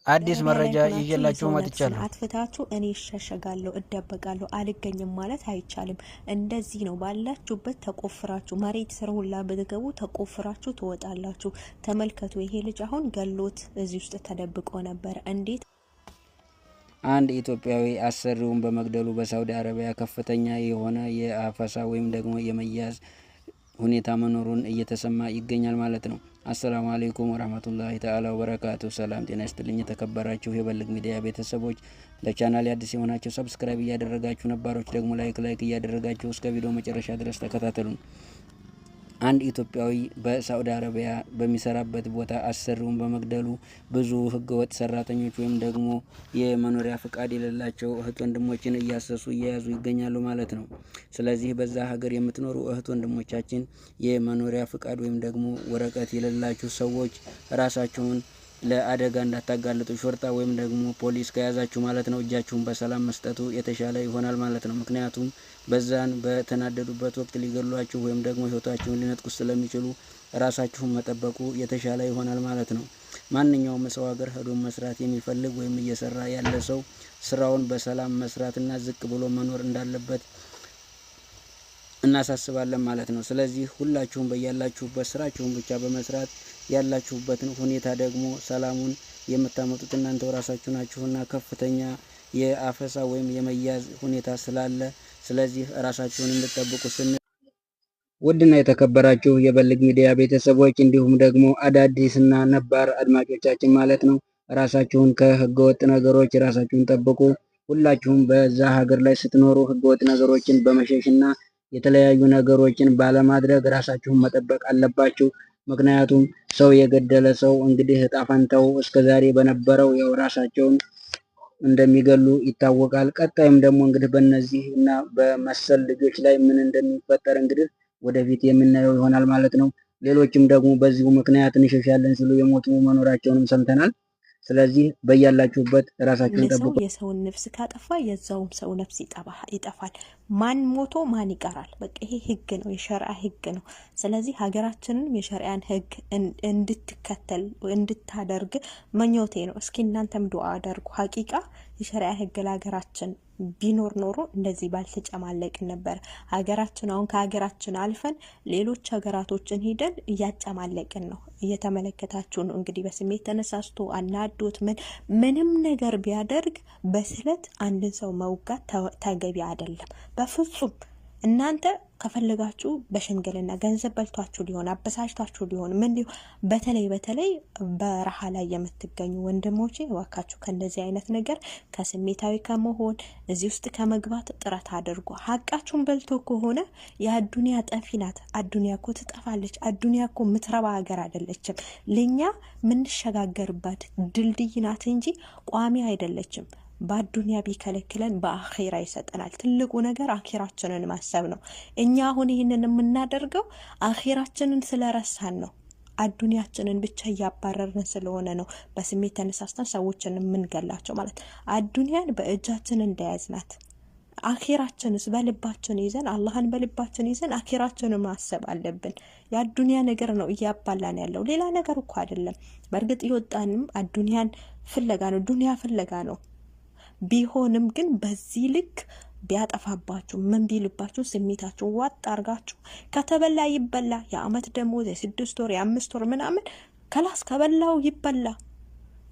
አዲስ መረጃ ይዤላችሁ መጥቻለሁ። አትፍታችሁ እኔ እሸሸጋለሁ እደበቃለሁ አልገኝም ማለት አይቻልም። እንደዚህ ነው። ባላችሁበት ተቆፍራችሁ መሬት ስር ሁላ ብትገቡ ተቆፍራችሁ ትወጣላችሁ። ተመልከቱ። ይሄ ልጅ አሁን ገሎት እዚህ ውስጥ ተደብቆ ነበር። እንዴት አንድ ኢትዮጵያዊ አሰሪውን በመግደሉ በሳውዲ አረቢያ ከፍተኛ የሆነ የአፈሳ ወይም ደግሞ የመያዝ ሁኔታ መኖሩን እየተሰማ ይገኛል ማለት ነው። አሰላሙ አለይኩም ወራህመቱላሂ ተዓላ ወበረካቱ። ሰላም ጤና ይስጥልኝ የተከበራችሁ የበልግ ሚዲያ ቤተሰቦች፣ ለቻናል አዲስ የሆናችሁ ሰብስክራይብ እያደረጋችሁ ነባሮች ደግሞ ላይክ እያደረጋችሁ እስከ ቪዲዮ መጨረሻ ድረስ ተከታተሉን። አንድ ኢትዮጵያዊ በሳውዲ አረቢያ በሚሰራበት ቦታ አሰሪውን በመግደሉ ብዙ ህገወጥ ሰራተኞች ወይም ደግሞ የመኖሪያ ፍቃድ የሌላቸው እህት ወንድሞችን እያሰሱ እየያዙ ይገኛሉ ማለት ነው። ስለዚህ በዛ ሀገር የምትኖሩ እህት ወንድሞቻችን የመኖሪያ ፍቃድ ወይም ደግሞ ወረቀት የሌላችሁ ሰዎች ራሳችሁን ለአደጋ እንዳታጋልጡ ሾርጣ ወይም ደግሞ ፖሊስ ከያዛችሁ ማለት ነው እጃችሁን በሰላም መስጠቱ የተሻለ ይሆናል ማለት ነው። ምክንያቱም በዛን በተናደዱበት ወቅት ሊገሏችሁ ወይም ደግሞ ህይወታችሁን ሊነጥቁ ስለሚችሉ ራሳችሁን መጠበቁ የተሻለ ይሆናል ማለት ነው። ማንኛውም ሰው ሀገር ሄዶ መስራት የሚፈልግ ወይም እየሰራ ያለ ሰው ስራውን በሰላም መስራትና ዝቅ ብሎ መኖር እንዳለበት እናሳስባለን ማለት ነው። ስለዚህ ሁላችሁም በያላችሁበት ስራችሁን ብቻ በመስራት ያላችሁበትን ሁኔታ ደግሞ ሰላሙን የምታመጡት እናንተው ራሳችሁ ናችሁና ከፍተኛ የአፈሳ ወይም የመያዝ ሁኔታ ስላለ ስለዚህ ራሳችሁን እንድትጠብቁ ስንል ውድና የተከበራችሁ የበልግ ሚዲያ ቤተሰቦች እንዲሁም ደግሞ አዳዲስና ነባር አድማጮቻችን ማለት ነው ራሳችሁን ከህገወጥ ነገሮች ራሳችሁን ጠብቁ። ሁላችሁም በዛ ሀገር ላይ ስትኖሩ ህገወጥ ነገሮችን በመሸሽና የተለያዩ ነገሮችን ባለማድረግ ራሳችሁን መጠበቅ አለባችሁ። ምክንያቱም ሰው የገደለ ሰው እንግዲህ እጣ ፈንታው እስከዛሬ በነበረው ያው ራሳቸውን እንደሚገሉ ይታወቃል። ቀጣይም ደግሞ እንግዲህ በእነዚህ እና በመሰል ልጆች ላይ ምን እንደሚፈጠር እንግዲህ ወደፊት የምናየው ይሆናል ማለት ነው። ሌሎችም ደግሞ በዚሁ ምክንያት እንሸሻለን ሲሉ የሞቱ መኖራቸውንም ሰምተናል። ስለዚህ በያላችሁበት ራሳችሁን ጠብቁ። የሰውን ነፍስ ካጠፋ የዛውም ሰው ነፍስ ይጠፋል። ማን ሞቶ ማን ይቀራል? በቃ ይሄ ህግ ነው፣ የሸሪዓ ህግ ነው። ስለዚህ ሀገራችንን የሸሪዓን ህግ እንድትከተል እንድታደርግ መኞቴ ነው። እስኪ እናንተም ዱአ አድርጉ። ሀቂቃ የሸሪዓ ህግ ለሀገራችን ቢኖር ኖሮ እንደዚህ ባልተጨማለቅን ነበር። ሀገራችን አሁን ከሀገራችን አልፈን ሌሎች ሀገራቶችን ሄደን እያጨማለቅን ነው። እየተመለከታችሁ ነው እንግዲህ። በስሜት ተነሳስቶ አናዶት ምንም ነገር ቢያደርግ በስለት አንድን ሰው መውጋት ተገቢ አይደለም በፍጹም። እናንተ ከፈለጋችሁ በሽምግልና ገንዘብ በልቷችሁ ሊሆን አበሳጭታችሁ ሊሆን ምን ሊሆን፣ በተለይ በረሃ ላይ የምትገኙ ወንድሞቼ እባካችሁ ከእንደዚህ አይነት ነገር ከስሜታዊ ከመሆን እዚህ ውስጥ ከመግባት ጥረት አድርጉ። ሀቃችሁን በልቶ ከሆነ የአዱንያ ጠፊ ናት። አዱንያ እኮ ትጠፋለች። አዱንያ እኮ ምትረባ ሀገር አይደለችም። ለኛ ምንሸጋገርባት ድልድይ ናት እንጂ ቋሚ አይደለችም። በአዱንያ ቢከለክለን በአኺራ ይሰጠናል። ትልቁ ነገር አኺራችንን ማሰብ ነው። እኛ አሁን ይህንን የምናደርገው አኺራችንን ስለረሳን ነው። አዱንያችንን ብቻ እያባረርን ስለሆነ ነው በስሜት ተነሳስተን ሰዎችን የምንገላቸው ማለት። አዱንያን በእጃችን እንደያዝናት አኺራችንስ በልባችን ይዘን አላህን በልባችን ይዘን አኺራችንን ማሰብ አለብን። የአዱንያ ነገር ነው እያባላን ያለው፣ ሌላ ነገር እኮ አይደለም። በእርግጥ ይወጣንም አዱንያን ፍለጋ ነው፣ ዱንያ ፍለጋ ነው። ቢሆንም ግን በዚህ ልክ ቢያጠፋባችሁ ምን ቢልባችሁ ስሜታችሁ ዋጥ አርጋችሁ ከተበላ ይበላ። የአመት ደሞዝ የ6 ወር የ5 ወር ምናምን ከላስ ከበላው ይበላ።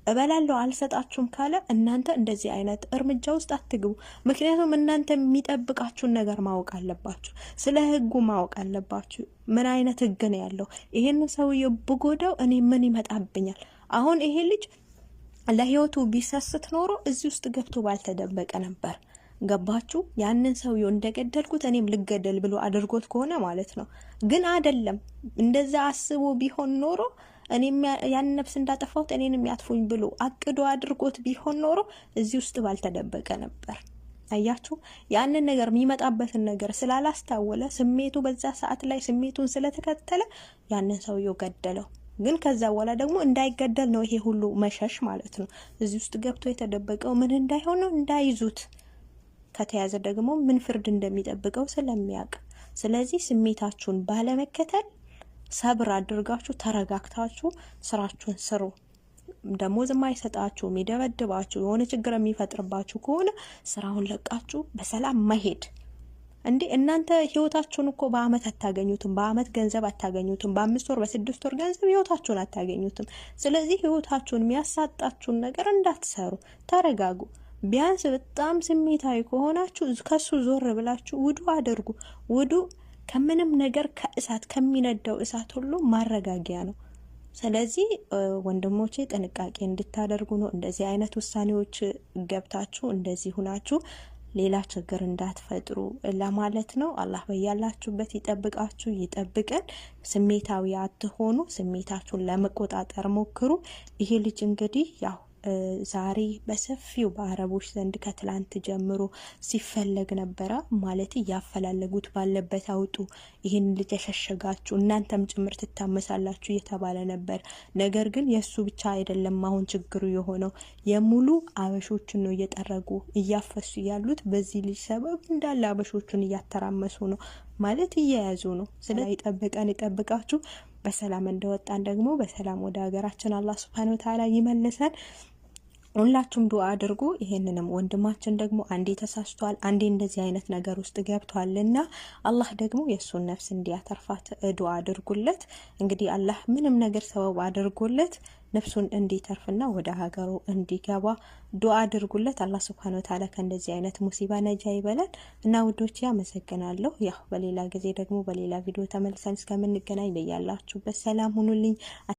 እበላለሁ አልሰጣችሁም ካለ እናንተ እንደዚህ አይነት እርምጃ ውስጥ አትግቡ። ምክንያቱም እናንተ የሚጠብቃችሁን ነገር ማወቅ አለባችሁ። ስለ ህጉ ማወቅ አለባችሁ። ምን አይነት ህግ ነው ያለው? ይሄን ሰውዬው ብጎዳው እኔ ምን ይመጣብኛል? አሁን ይሄ ልጅ ለህይወቱ ቢሰስት ኖሮ እዚህ ውስጥ ገብቶ ባልተደበቀ ነበር። ገባችሁ? ያንን ሰውዬው እንደገደልኩት እኔም ልገደል ብሎ አድርጎት ከሆነ ማለት ነው። ግን አይደለም። እንደዛ አስቦ ቢሆን ኖሮ እኔም ያን ነፍስ እንዳጠፋሁት እኔንም ያጥፉኝ ብሎ አቅዶ አድርጎት ቢሆን ኖሮ እዚህ ውስጥ ባልተደበቀ ነበር። አያችሁ? ያንን ነገር የሚመጣበትን ነገር ስላላስታወለ ስሜቱ በዛ ሰዓት ላይ ስሜቱን ስለተከተለ ያንን ሰውዬው ገደለው። ግን ከዛ በኋላ ደግሞ እንዳይገደል ነው ይሄ ሁሉ መሸሽ ማለት ነው። እዚህ ውስጥ ገብቶ የተደበቀው ምን እንዳይሆን ነው፣ እንዳይዙት። ከተያዘ ደግሞ ምን ፍርድ እንደሚጠብቀው ስለሚያውቅ፣ ስለዚህ ስሜታችሁን ባለመከተል ሰብር አድርጋችሁ ተረጋግታችሁ ስራችሁን ስሩ። ደሞዝ የማይሰጣችሁ የሚደበድባችሁ የሆነ ችግር የሚፈጥርባችሁ ከሆነ ስራውን ለቃችሁ በሰላም መሄድ። እንዴ እናንተ ህይወታችሁን እኮ በአመት አታገኙትም፣ በአመት ገንዘብ አታገኙትም፣ በ5 ወር በ6 ወር ገንዘብ ህይወታችሁን አታገኙትም። ስለዚህ ህይወታችሁን የሚያሳጣችሁን ነገር እንዳትሰሩ፣ ተረጋጉ። ቢያንስ በጣም ስሜታዊ ከሆናችሁ ከሱ ዞር ብላችሁ ውዱ አድርጉ። ውዱ ከምንም ነገር ከእሳት ከሚነደው እሳት ሁሉ ማረጋጊያ ነው። ስለዚህ ወንድሞቼ ጥንቃቄ እንድታደርጉ ነው። እንደዚህ አይነት ውሳኔዎች ገብታችሁ እንደዚህ ሁናችሁ ሌላ ችግር እንዳትፈጥሩ ለማለት ነው። አላህ በያላችሁበት ይጠብቃችሁ ይጠብቀን። ስሜታዊ አትሆኑ። ስሜታችሁን ለመቆጣጠር ሞክሩ። ይሄ ልጅ እንግዲህ ያው ዛሬ በሰፊው በአረቦች ዘንድ ከትላንት ጀምሮ ሲፈለግ ነበረ። ማለት እያፈላለጉት ባለበት አውጡ፣ ይህን ልጅ የሸሸጋችሁ እናንተም ጭምር ትታመሳላችሁ እየተባለ ነበር። ነገር ግን የእሱ ብቻ አይደለም አሁን ችግሩ የሆነው የሙሉ አበሾችን ነው እየጠረጉ እያፈሱ ያሉት። በዚህ ልጅ ሰበብ እንዳለ አበሾቹን እያተራመሱ ነው ማለት እየያዙ ነው። ስለዚህ ይጠብቀን ይጠብቃችሁ። በሰላም እንደወጣን ደግሞ በሰላም ወደ ሀገራችን አላህ Subhanahu Wa Ta'ala ይመልሰን። ሁላችሁም ዱአ አድርጉ። ይሄንንም ወንድማችን ደግሞ አንዴ ተሳስቷል፣ አንዴ እንደዚህ አይነት ነገር ውስጥ ገብቷልና አላህ ደግሞ የሱን ነፍስ እንዲያተርፋት ዱአ አድርጉለት። እንግዲህ አላህ ምንም ነገር ሰበብ አድርጎለት ነፍሱን እንዲተርፍና ወደ ሀገሩ እንዲገባ ዱአ አድርጉለት። አላህ Subhanahu Wa Ta'ala ከእንደዚህ አይነት ሙሲባ ነጃ ይበለን እና ውዶች ያመሰግናለሁ። ያው በሌላ ጊዜ ደግሞ በሌላ ቪዲዮ ተመልሰን እስከምንገናኝ በያላችሁበት ሰላም ሁኑልኝ።